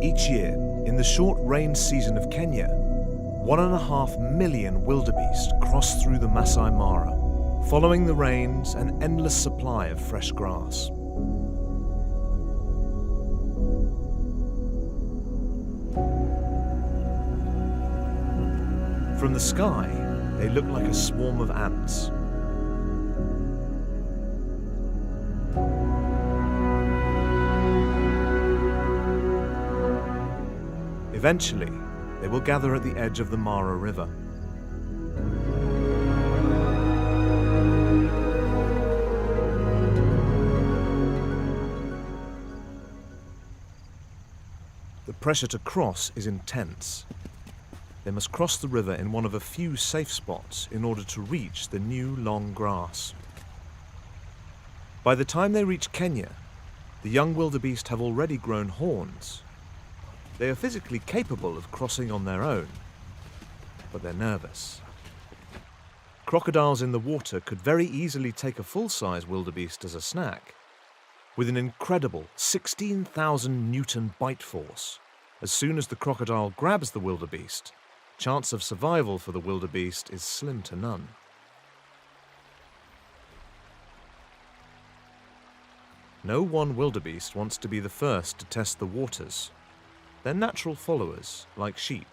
Each year, in the short rain season of Kenya, 1.5 million wildebeest cross through the Masai Mara, following the rains and endless supply of fresh grass. From the sky, they look like a swarm of ants. Eventually, they will gather at the edge of the Mara River. The pressure to cross is intense. They must cross the river in one of a few safe spots in order to reach the new long grass. By the time they reach Kenya, the young wildebeest have already grown horns. They are physically capable of crossing on their own, but they're nervous. Crocodiles in the water could very easily take a full-size wildebeest as a snack. With an incredible 16,000 Newton bite force, as soon as the crocodile grabs the wildebeest, chance of survival for the wildebeest is slim to none. No one wildebeest wants to be the first to test the waters. They're natural followers, like sheep.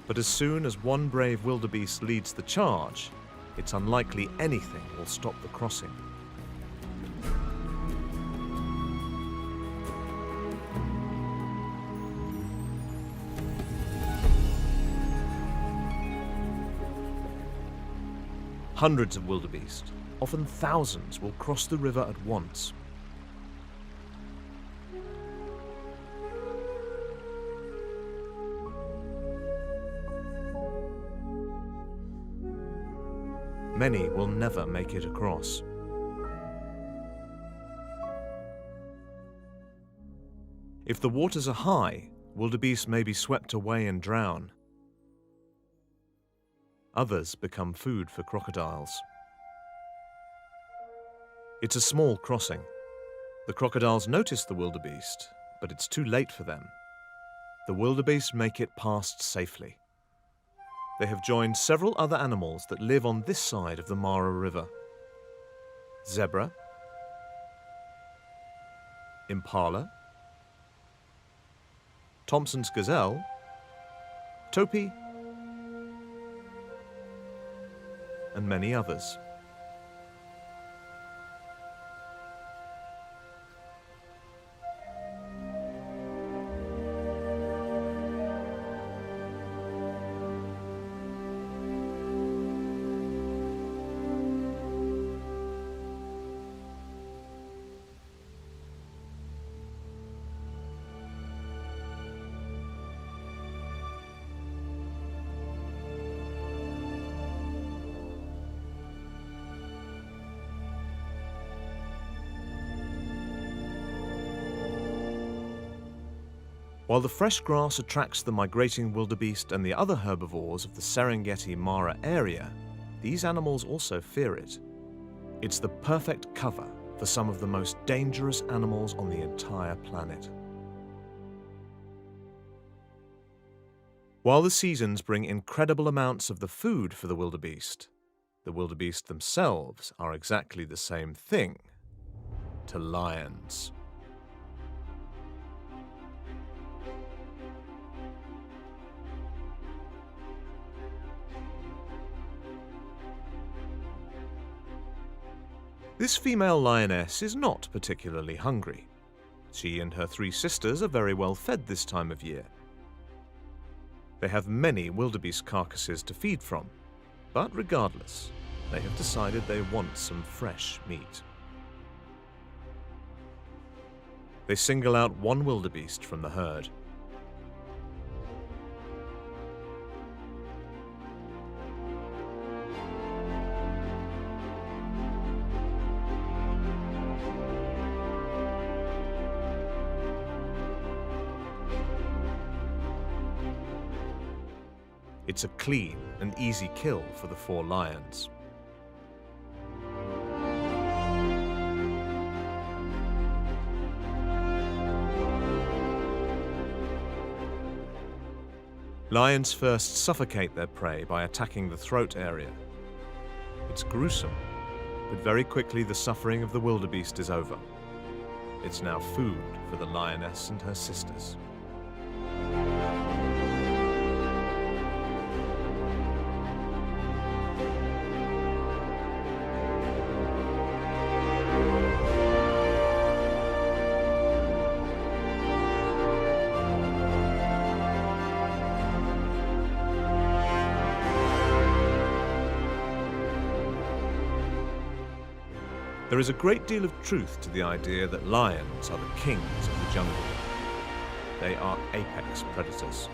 But as soon as one brave wildebeest leads the charge, it's unlikely anything will stop the crossing. Hundreds of wildebeest, often thousands, will cross the river at once. Many will never make it across. If the waters are high, wildebeest may be swept away and drown. Others become food for crocodiles. It's a small crossing. The crocodiles notice the wildebeest, but it's too late for them. The wildebeest make it past safely. They have joined several other animals that live on this side of the Mara River. Zebra, impala, Thompson's gazelle, topi, and many others. While the fresh grass attracts the migrating wildebeest and the other herbivores of the Serengeti Mara area, these animals also fear it. It's the perfect cover for some of the most dangerous animals on the entire planet. While the seasons bring incredible amounts of the food for the wildebeest themselves are exactly the same thing to lions. This female lioness is not particularly hungry. She and her 3 sisters are very well fed this time of year. They have many wildebeest carcasses to feed from, but regardless, they have decided they want some fresh meat. They single out one wildebeest from the herd. It's a clean and easy kill for the 4 lions. Lions first suffocate their prey by attacking the throat area. It's gruesome, but very quickly the suffering of the wildebeest is over. It's now food for the lioness and her sisters. There is a great deal of truth to the idea that lions are the kings of the jungle. They are apex predators.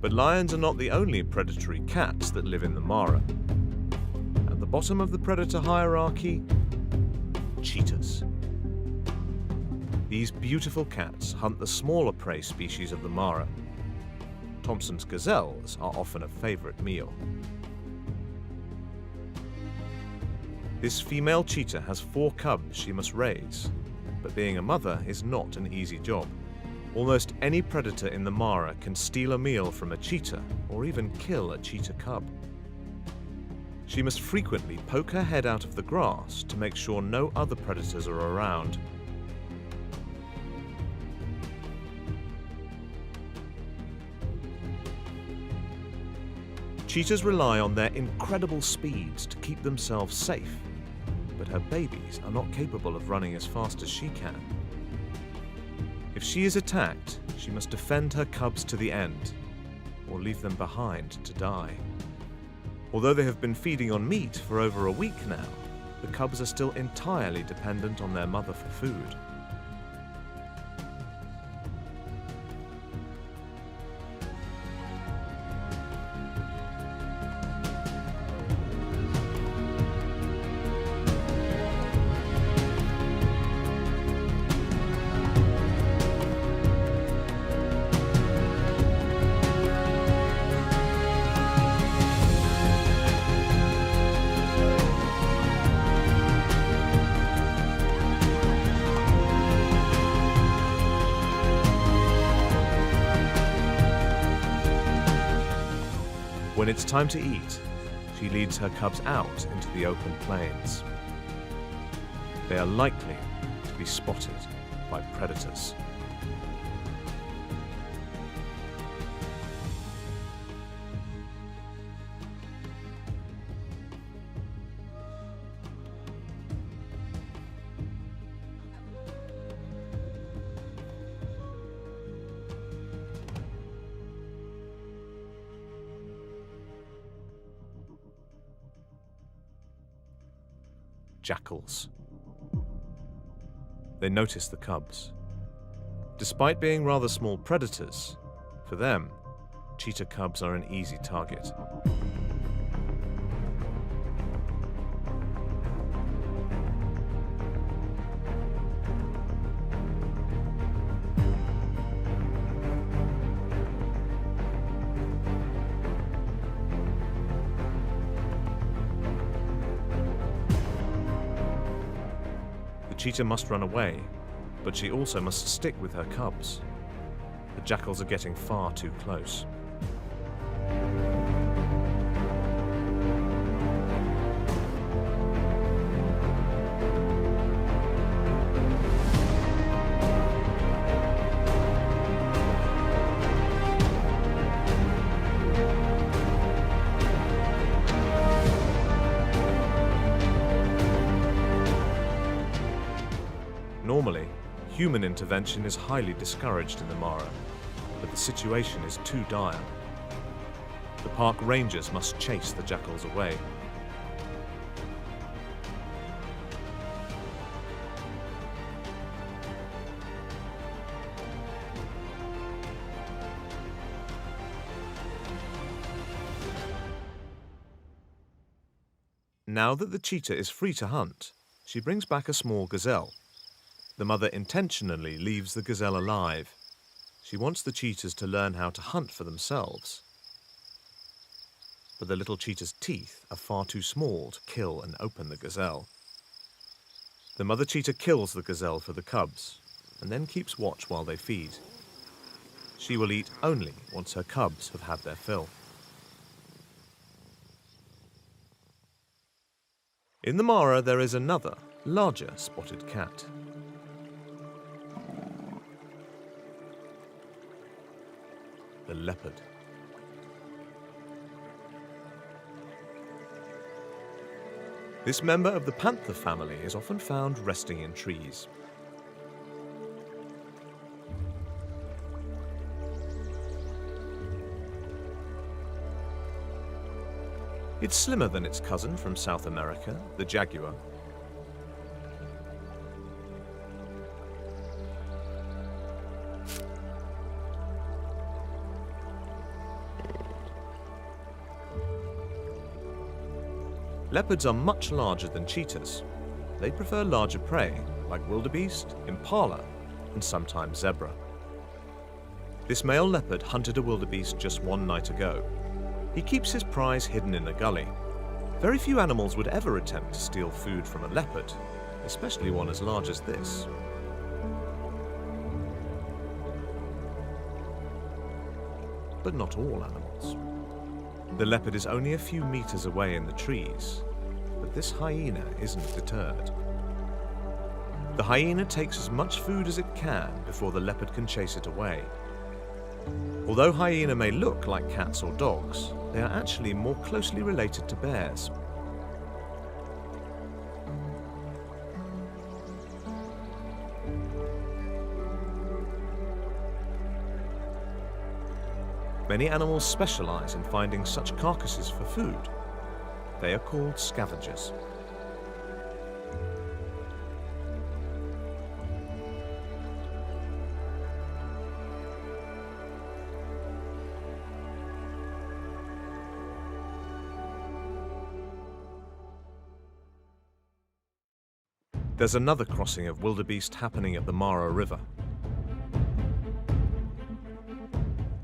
But lions are not the only predatory cats that live in the Mara. At the bottom of the predator hierarchy, cheetahs. These beautiful cats hunt the smaller prey species of the Mara. Thompson's gazelles are often a favorite meal. This female cheetah has 4 cubs she must raise, but being a mother is not an easy job. Almost any predator in the Mara can steal a meal from a cheetah or even kill a cheetah cub. She must frequently poke her head out of the grass to make sure no other predators are around. Cheetahs rely on their incredible speeds to keep themselves safe, but her babies are not capable of running as fast as she can. If she is attacked, she must defend her cubs to the end, or leave them behind to die. Although they have been feeding on meat for over a week now, the cubs are still entirely dependent on their mother for food. When it's time to eat, she leads her cubs out into the open plains. They are likely to be spotted by predators. Jackals. They notice the cubs. Despite being rather small predators, for them, cheetah cubs are an easy target. Cheetah must run away, but she also must stick with her cubs. The jackals are getting far too close. Normally, human intervention is highly discouraged in the Mara, but the situation is too dire. The park rangers must chase the jackals away. Now that the cheetah is free to hunt, she brings back a small gazelle. The mother intentionally leaves the gazelle alive. She wants the cheetahs to learn how to hunt for themselves. But the little cheetah's teeth are far too small to kill and open the gazelle. The mother cheetah kills the gazelle for the cubs, and then keeps watch while they feed. She will eat only once her cubs have had their fill. In the Mara, there is another, larger spotted cat. The leopard. This member of the panther family is often found resting in trees. It's slimmer than its cousin from South America, the jaguar. Leopards are much larger than cheetahs. They prefer larger prey, like wildebeest, impala, and sometimes zebra. This male leopard hunted a wildebeest just one night ago. He keeps his prize hidden in a gully. Very few animals would ever attempt to steal food from a leopard, especially one as large as this. But not all animals. The leopard is only a few meters away in the trees, but this hyena isn't deterred. The hyena takes as much food as it can before the leopard can chase it away. Although hyena may look like cats or dogs, they are actually more closely related to bears. Many animals specialize in finding such carcasses for food. They are called scavengers. There's another crossing of wildebeest happening at the Mara River.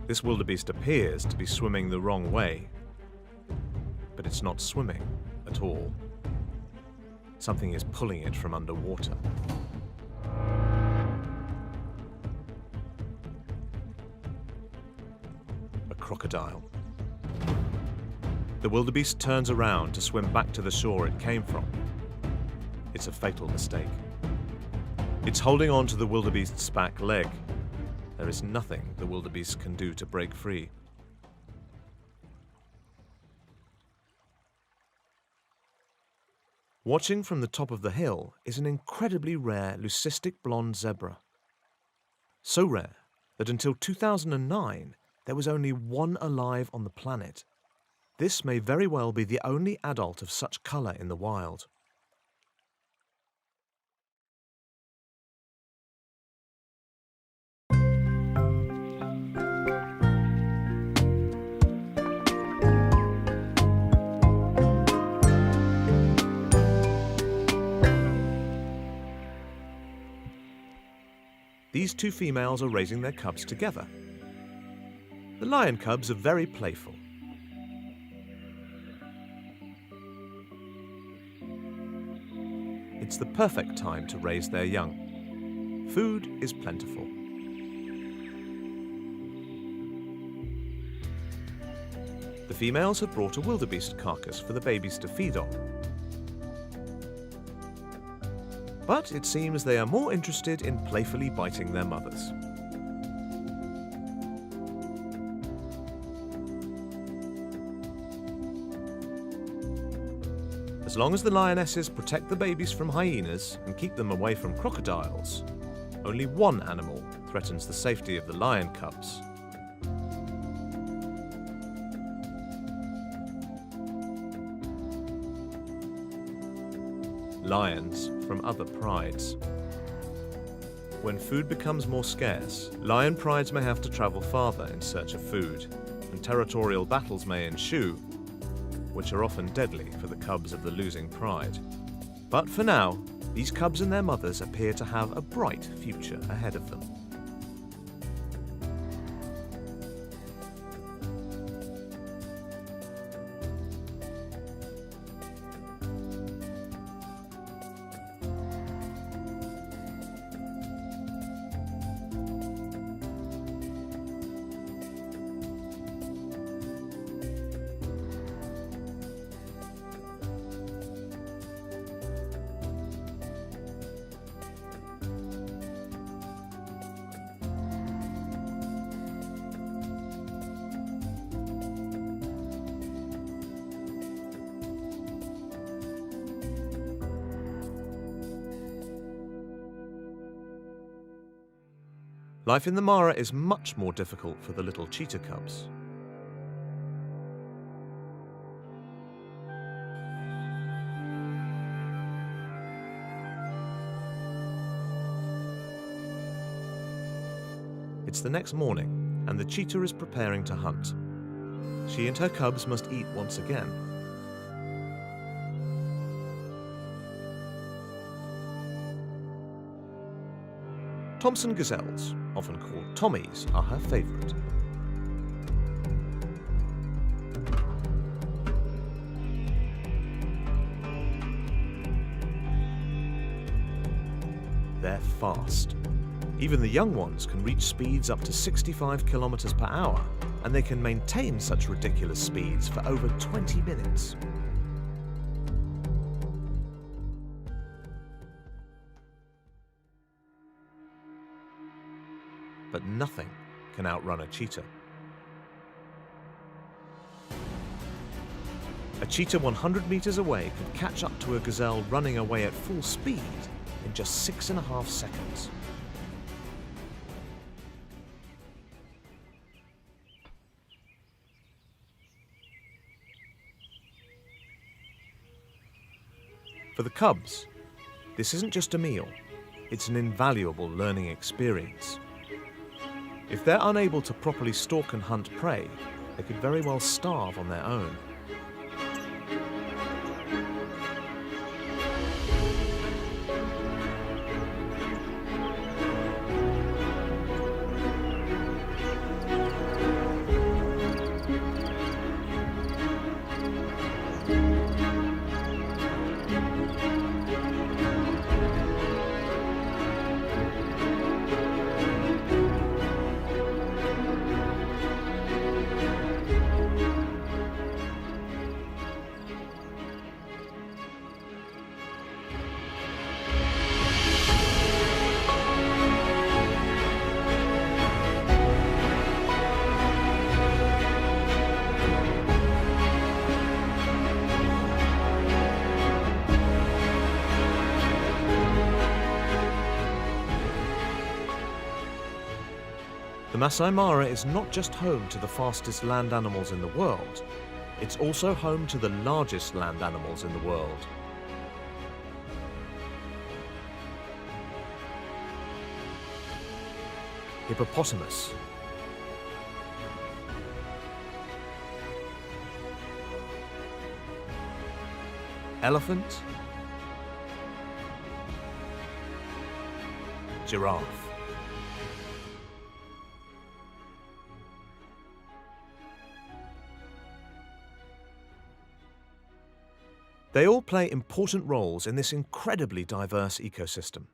This wildebeest appears to be swimming the wrong way, but it's not swimming at all. Something is pulling it from underwater. A crocodile. The wildebeest turns around to swim back to the shore it came from. It's a fatal mistake. It's holding on to the wildebeest's back leg. There is nothing the wildebeest can do to break free. Watching from the top of the hill is an incredibly rare leucistic blonde zebra. So rare that until 2009, there was only one alive on the planet. This may very well be the only adult of such color in the wild. These two females are raising their cubs together. The lion cubs are very playful. It's the perfect time to raise their young. Food is plentiful. The females have brought a wildebeest carcass for the babies to feed on. But it seems they are more interested in playfully biting their mothers. As long as the lionesses protect the babies from hyenas and keep them away from crocodiles, Only one animal threatens the safety of the lion cubs. Lions from other prides. When food becomes more scarce, lion prides may have to travel farther in search of food, and territorial battles may ensue, which are often deadly for the cubs of the losing pride. But for now, these cubs and their mothers appear to have a bright future ahead of them. Life in the Mara is much more difficult for the little cheetah cubs. It's the next morning, and the cheetah is preparing to hunt. She and her cubs must eat once again. Thomson gazelles, often called Tommies, are her favourite. They're fast. Even the young ones can reach speeds up to 65 kilometers per hour, and they can maintain such ridiculous speeds for over 20 minutes. But nothing can outrun a cheetah. A cheetah 100 meters away could catch up to a gazelle running away at full speed in just 6.5 seconds. For the cubs, this isn't just a meal, it's an invaluable learning experience. If they're unable to properly stalk and hunt prey, they could very well starve on their own. The Masai Mara is not just home to the fastest land animals in the world, it's also home to the largest land animals in the world. Hippopotamus, elephant, giraffe. They all play important roles in this incredibly diverse ecosystem.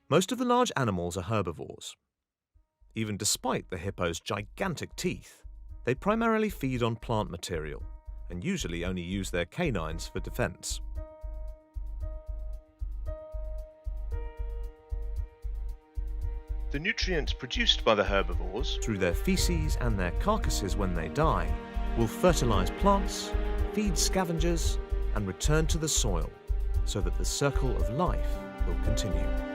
Most of the large animals are herbivores. Even despite the hippo's gigantic teeth, they primarily feed on plant material and usually only use their canines for defense. The nutrients produced by the herbivores, through their feces and their carcasses when they die, will fertilize plants, feed scavengers, and return to the soil so that the circle of life will continue.